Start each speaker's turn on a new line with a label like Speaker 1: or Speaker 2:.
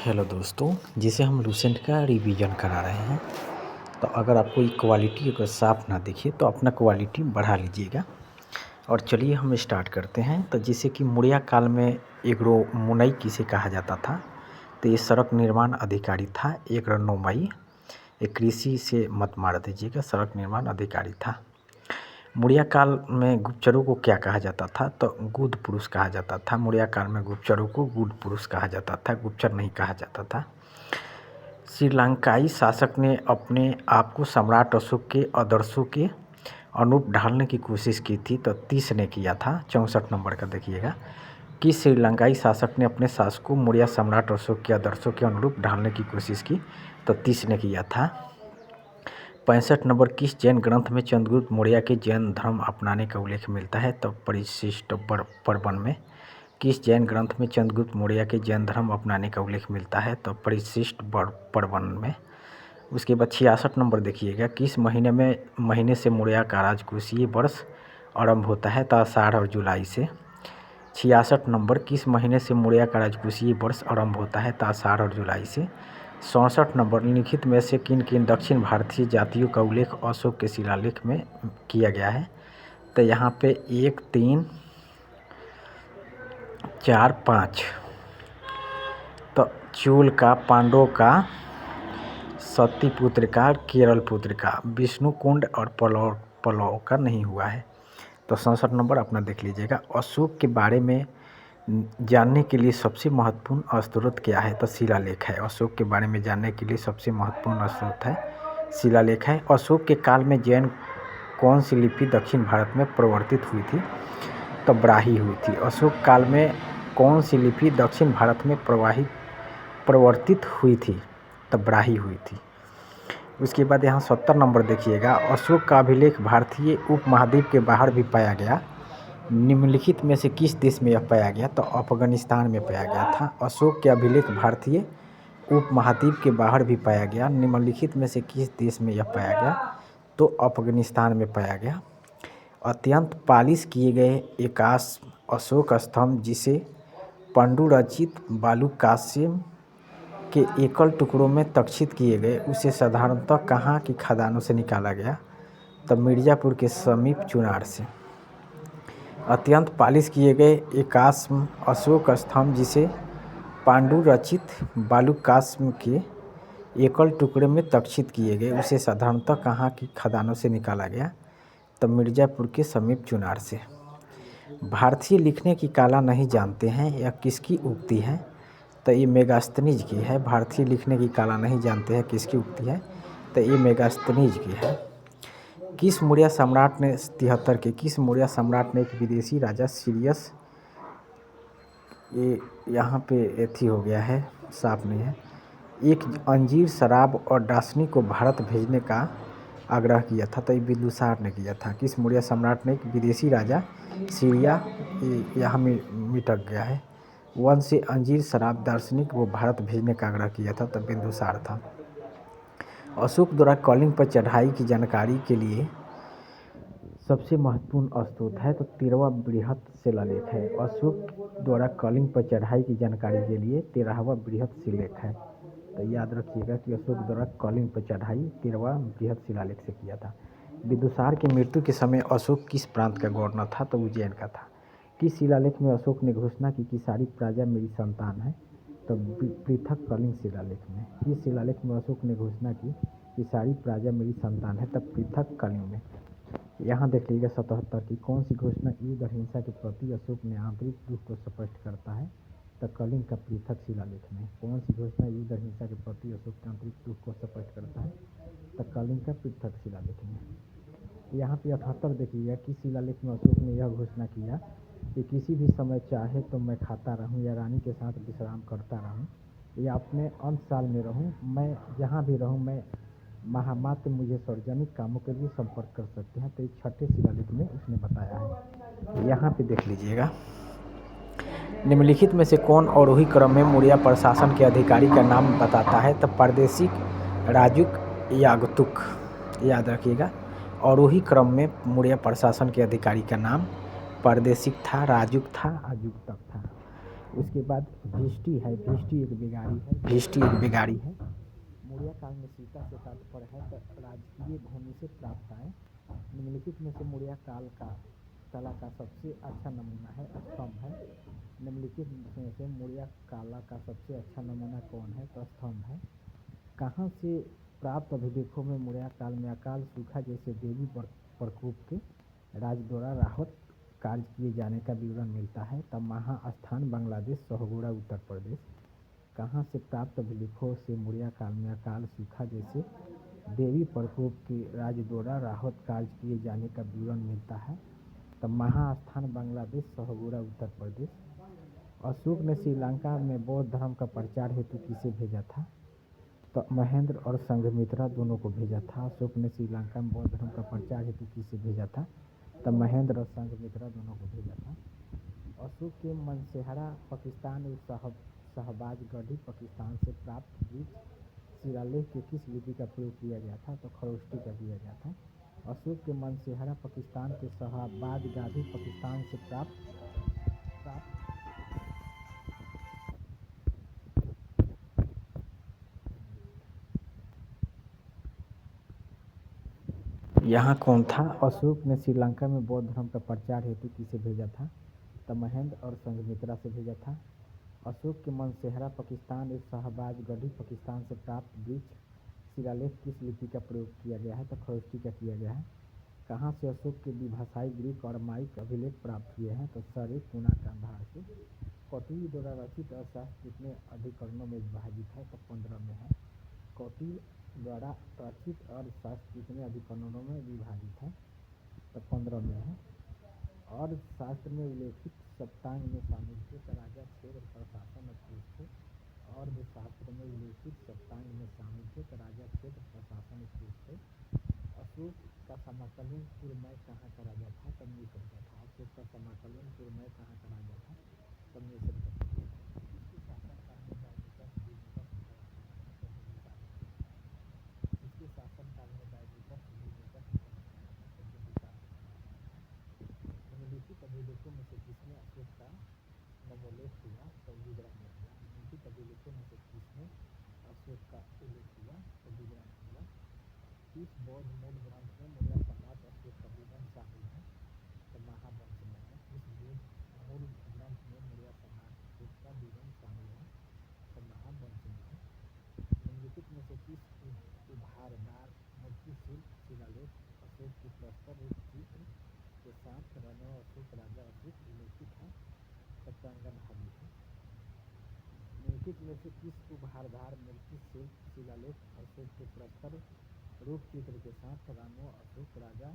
Speaker 1: Hello दोस्तों, जिसे हम लूसेंट का रिवीजन करा रहे हैं। तो अगर आपको ये क्वालिटी अगर साफ़ ना दिखे तो अपना क्वालिटी बढ़ा लीजिएगा। और चलिए हम स्टार्ट करते हैं। तो जैसे कि मौर्य काल में एगो मुनई किसे कहा जाता था, तो ये सड़क निर्माण अधिकारी था। एक रनोमई, एक कृषि से मत मार दीजिएगा, सड़क निर्माण अधिकारी था। मौर्य काल में गुप्तचरों को क्या कहा जाता था, तो गुप्त पुरुष कहा जाता था। मौर्य काल में गुप्तचरों को गुप्त पुरुष कहा जाता था, गुप्तचर नहीं कहा जाता था। श्रीलंकाई शासक ने अपने आप को सम्राट अशोक के आदर्शों के अनुरूप ढालने की कोशिश की थी, तो 30 ने किया था। 64 नंबर का देखिएगा कि श्रीलंकाई शासक ने अपने शासक को मौर्य सम्राट अशोक के आदर्शों के अनुरूप ढालने की कोशिश की, तो 30 ने किया था। 65 नंबर किस जैन ग्रंथ में चंद्रगुप्त मौर्य के जैन धर्म अपनाने का उल्लेख मिलता है, तो परिशिष्ट पर्वन में। किस जैन ग्रंथ में चंद्रगुप्त मौर्य के जैन धर्म अपनाने का उल्लेख मिलता है, तो परिशिष्ट पर्वन में। उसके बाद 66 नंबर देखिएगा, किस महीने से मौर्य का राजकोषीय वर्ष आरंभ होता है, तो आषाढ़ और जुलाई से। 66 नंबर किस महीने से मौर्य का राजकोषीय वर्ष आरंभ होता है, तो आषाढ़ और जुलाई से। 67 नंबर निम्नलिखित में से किन किन दक्षिण भारतीय जातियों का उल्लेख अशोक के शिलालेख में किया गया है, तो यहाँ पे 1, 3, 4, 5। तो चूल का, पांडव का, सतीपुत्र का, केरल पुत्र का, विष्णुकुंड और पलव का नहीं हुआ है। तो 67 नंबर अपना देख लीजिएगा। अशोक के बारे में जानने के लिए सबसे महत्वपूर्ण स्रोत क्या है, तो शिलालेख है। अशोक के बारे में जानने के लिए सबसे महत्वपूर्ण स्रोत है शिलालेख है। अशोक के काल में जैन कौन सी लिपि दक्षिण भारत में प्रवर्तित हुई थी, तो ब्राही हुई थी। अशोक काल में कौन सी लिपि दक्षिण भारत में प्रवर्तित हुई थी, तो ब्राही हुई थी। उसके बाद यहाँ 70 नंबर देखिएगा, अशोक का अभिलेख भारतीय उपमहाद्वीप के बाहर भी पाया गया। निम्नलिखित में से किस देश में यह पाया गया, तो अफगानिस्तान में पाया गया था। अशोक के अभिलेख भारतीय उपमहाद्वीप के बाहर भी पाया गया। निम्नलिखित में से किस देश में यह पाया गया, तो अफगानिस्तान में पाया गया। अत्यंत पालिश किए गए एकाश अशोक स्तंभ, जिसे पांडुरचित बालुकास्य के एकल टुकड़ों में तक्षित किए गए, उसे साधारणतः कहाँ की खदानों से निकाला गया, तो मिर्ज़ापुर के समीप चुनार से। अत्यंत पालिश किए गए एकाश अशोक स्तंभ, जिसे पांडुरचित बालुकास्य के एकल टुकड़े में तक्षित किए गए, उसे साधारणतः कहाँ की खदानों से निकाला गया, तो मिर्ज़ापुर के समीप चुनार से। भारतीय लिखने की कला नहीं जानते हैं, यह किसकी उक्ति है, तो ये मेगास्थनीज की है। भारतीय लिखने की कला नहीं जानते हैं किसकी उक्ति है, तो ये मेगास्थनीज की है। किस मौर्य सम्राट ने 73 के किस मौर्य सम्राट ने एक विदेशी राजा सीरियस, ये यहाँ पे एथी हो गया है, साफ नहीं है, एक अंजीर, शराब और डासनी को भारत भेजने का आग्रह किया था, तो ये बिंदुसार ने किया था। किस मौर्य सम्राट ने एक विदेशी राजा सीरिया, यहाँ मिटक गया है, वन से अंजीर, शराब, दार्शनिक वो भारत भेजने का आग्रह किया था, तो बिंदुसार था। अशोक द्वारा कलिंग पर चढ़ाई की जानकारी के लिए सबसे महत्वपूर्ण स्रोत है, तो 13वां बृहत शिलालेख है। अशोक द्वारा कलिंग पर चढ़ाई की जानकारी के लिए 13वां बृहत शिलालेख है। तो याद रखिएगा कि अशोक द्वारा कलिंग पर चढ़ाई 13वां बृहत शिलालेख से किया था। बिंदुसार की मृत्यु के समय अशोक किस प्रांत का गवर्नर था, तो उज्जैन का था। किस शिलालेख में अशोक ने घोषणा की कि सारी प्रजा मेरी संतान है, तो पृथक कलिंग शिलालेख में। किस शिलालेख में अशोक ने घोषणा की कि सारी प्रजा मेरी संतान है, तब पृथक कलिंग में। यहाँ देख लीजिएगा 77 की कौन सी घोषणा युद्ध और हिंसा के प्रति अशोक ने आंतरिक दुख को स्पष्ट करता है, तो कलिंग का पृथक शिलालेख में। कौन सी घोषणा युद्ध और हिंसा के प्रति अशोक के आंतरिक दुख को स्पष्ट करता है, तो कलिंग का पृथक शिलालेख में। यहाँ पे 78 देखिएगा, किस शिलालेख में अशोक ने यह घोषणा किया कि किसी भी समय चाहे तो मैं खाता रहूँ या रानी के साथ विश्राम करता रहूँ या अपने अंत साल में रहूँ, मैं जहाँ भी रहूँ, मैं महामात्र मुझे सार्वजनिक कामों के लिए संपर्क कर सकते हैं, तो इस 6ठे शिलालेख में उसने बताया है। यहाँ पे देख लीजिएगा, निम्नलिखित में से कौन आरोही क्रम में मौर्य प्रशासन के अधिकारी का नाम बताता है, तो प्रादेशिक, राजुक, यागतुक। याद रखिएगा, आरोही क्रम में मौर्य प्रशासन के अधिकारी का नाम प्रादेशिक था, राजुक था, अजुक तक था। उसके बाद भिष्टि है, भिष्टि एक बिगाड़ी है, भिष्टि एक बिगाड़ी है। मौर्य काल में सीता से तात्पर्य है तो राजकीय भूमि से प्राप्त आए। निम्नलिखित में से मौर्य काल का कला का सबसे अच्छा नमूना है स्तंभ है। निम्नलिखित में से मौर्य कला का सबसे अच्छा नमूना कौन है तो स्तंभ है। कहाँ से प्राप्त अभिलेखों में मौर्य काल में अकाल सूखा जैसे देवी प्रकोप के राज द्वारा राहत कार्य किए जाने का विवरण मिलता है। तब महास्थान बांग्लादेश, सहगोड़ा उत्तर प्रदेश। कहाँ से प्राप्त अभिलेखों से मौर्य काल में अकाल सूखा जैसे देवी प्रकोप के राज द्वारा राहत कार्य किए जाने का विवरण मिलता है। तब महास्थान बांग्लादेश, सहगोड़ा उत्तर प्रदेश। अशोक ने श्रीलंका में बौद्ध धर्म का प्रचार हेतु किसे भेजा था तो महेंद्र और संघमित्रा दोनों को भेजा था। अशोक ने श्रीलंका में बौद्ध धर्म का प्रचार हेतु किसे भेजा था तब महेंद्र और संघमित्रा दोनों को भेजा था। अशोक के मनसेहरा पाकिस्तान और शहबाजगढ़ी पाकिस्तान से प्राप्त बीज शिलालेख के किस लिपि का प्रयोग किया गया था तो खरोष्टी का किया गया था। अशोक के मनसेहरा पाकिस्तान के शहबाजगाधी पाकिस्तान से प्राप्त यहाँ कौन था। अशोक ने श्रीलंका में बौद्ध धर्म का प्रचार हेतु किसे भेजा था तब महेंद्र और संघमित्रा से भेजा था। अशोक के मनसेहरा पाकिस्तान और शहबाजगढ़ी पाकिस्तान से प्राप्त वृक्ष शिलालेख किस लिपि का प्रयोग किया गया है तो खरोष्टी का किया गया है। कहाँ से अशोक के द्विभाषाई ग्रीक और माइक अभिलेख प्राप्त हुए हैं तो सरेकुना कांधार से। कौटिल्य द्वारा रचित अर्थशास्त्र कितने अधिकरणों में विभाजित है तो 15 में है। कौटिल्य द्वारा रचित अर्थशास्त्र कितने अधिकरणों में विभाजित है तो 15 में है। अर्थशास्त्र में उल्लेखित सप्तांग में शामिल थे तो राजा, क्षेत्र, प्रशासन और पुरुष थे। अर्थशास्त्र में उल्लेखित सप्तांग में शामिल थे तो राजा, क्षेत्र, प्रशासन और पुरुष थे। अशोक का समकालीन पुरमय कहाँ का राजा था तब मिस्र का था। अशोक का समकालीन पुरमय कहाँ का राजा था तब मिस्र का था। इसके शासनकाल में डायडिकस इसके शासनकाल में डायडिकस निम्नलिखित अभिलेखों में से किसने अशोक का नवोल्लेख हुआ तो विवरण में हुआ। निम्नलिखित अभिलेखों में से किसने अशोक का उल्लेख हुआ तो विवरण हुआ। इस बौद्ध मूल ग्रंथ में मौर्य सम्राट अशोक का विवरण शामिल है तो महावंश में है। इस बौद्ध मूल ग्रंथ में मौर्य सम्राट अशोक का विवरण शामिल है तो महावंश में है। निम्नलिखित में से किस उभारदार मूर्तिशिल्प शिलालेख अशोक की प्रस्तर रूप चित्र के साथ रहने अशोक राजा अशोक उल्लेखित है तो कंगनहली है। निम्नलिखित में से किस उभारदार मूर्तिशिल्प शिलालेख अशोक के प्रस्तर रूप चित्र के साथ रानो अशोक राजा